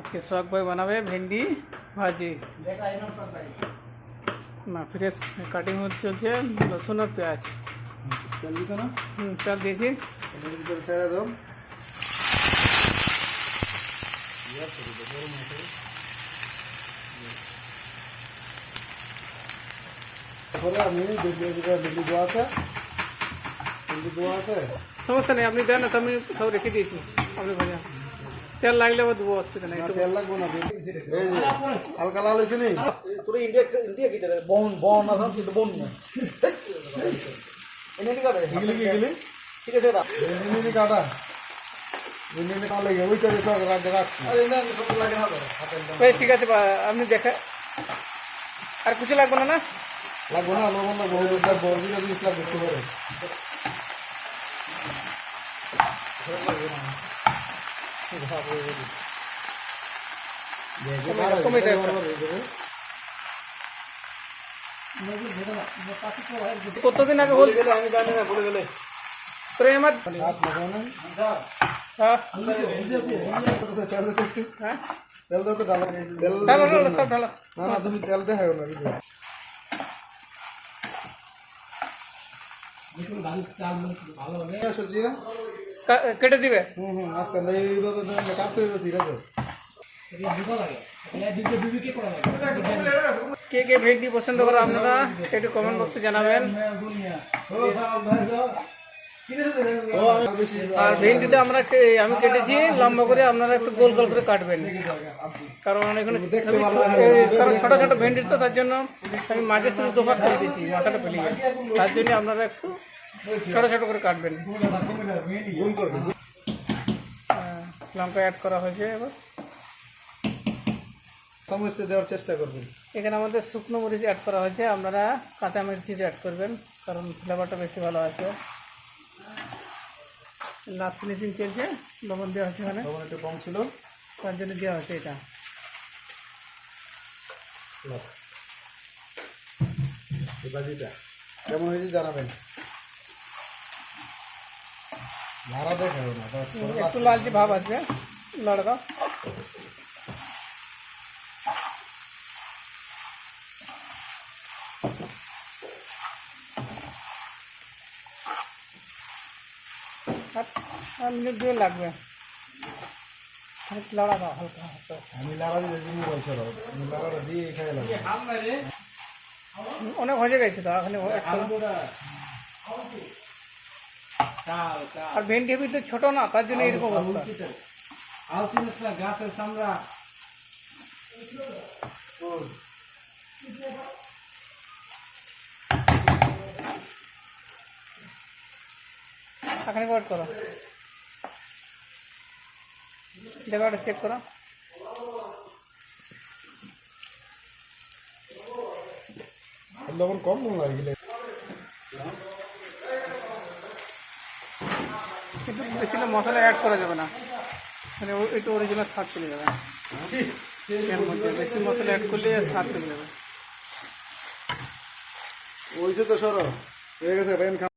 আজকে সোহাগ ভাই বানাবে ভেন্ডি ভাজি না ফ্রেশ কাটিং চলছে রসুন আর পেঁয়াজ তেল দিত না তেল দিয়েছি এটার ভিতরে ছেড়ে দাও তারপরে আমি ভেন্ডি দেওয়া আছে সমস্যা নেই আপনি দেন না তো আমি সব রেখে দিয়েছি আপনি ভাজা তেল লাগলে ও দেবো অসুবিধা নেই একটু তেল লাগবে না হালকা লাল হয়েছে নেই তোর ইন্ডিয়া ইন্ডিয়া কি বন বন না কিন্তু বন না এনে কাটা গিলি গিলি ঠিক আছে এটা এনে কাটা এনে কাটা লাগে ওই চলে সব রাখ রাখ আরে না সব লাগে না বেশ ঠিক আছে আপনি দেখা আর কিছু লাগবে না না লাগবে না লবণ না বহু বড় দিকে জিনিস লাগবে দেখতে পারে কতদিন আগে বল আমি জানি না বলে গেলে প্রেম আর হ্যাঁ তেল দাও তো ডালা তেল ঢালো ঢালো সব ঢালো না না তুমি তেল দেখাও না কেটে দিবে আজকে কাটতে হবে ঠিক আছে কে কে ভেন্ডি পছন্দ করে আপনারা একটু কমেন্ট বক্সে জানাবেন আর ভেন্ডিটা আমি কেটেছি লম্বা করে আপনারা একটু গোল গোল করে কাটবেন কারণ এখানে কারণ ছোটো ছোটো ভেন্ডি তো তার জন্য আমি মাঝে সময় দোকান করে দিয়েছি মাথাটা ফেলে যায় তার জন্য আপনারা একটু ছোটো ছোটো করে কাটবেন লঙ্কা অ্যাড করা হয়েছে এবার চামচ দেওয়ার চেষ্টা করবেন এখানে আমাদের শুকনো মরিচ অ্যাড করা হয়েছে আপনারা কাঁচা মরিচটা অ্যাড করবেন কারণ ফ্লেভারটা বেশি ভালো আসবে লাস্ট ফিনিশিং চলছে লবণ দেওয়া হচ্ছে এখানে লবণ একটু কম ছিল তার জন্য দেওয়া হচ্ছে এটা ভাজিটা কেমন হয়েছে জানাবেন ভাড়া দেখাবো না একটু লালচে ভাব আসবে লড়কা আর মিনিট দিয়ে লাগবে লড়া দাও হালকা হালকা আমি লাড়া দিয়ে তুমি বলছো আমি লাড়াটা দিয়ে খাই লাগবে অনেক হয়ে গেছে তো এখানে আর ভেন্ডি তো ছোট না তার জন্য এরকম অবস্থা গাছের চামড়া এখানে ওয়েট করো জায়গাটা চেক করো লবণ কম মনে লাগলে কিন্তু বেশি মশলা অ্যাড করা যাবে না মানে একটু অরিজিনাল স্বাদ চলে যাবে এর মধ্যে বেশি মশলা অ্যাড করলে স্বাদ চলে যাবে ওইছে তো সরো হয়ে গেছে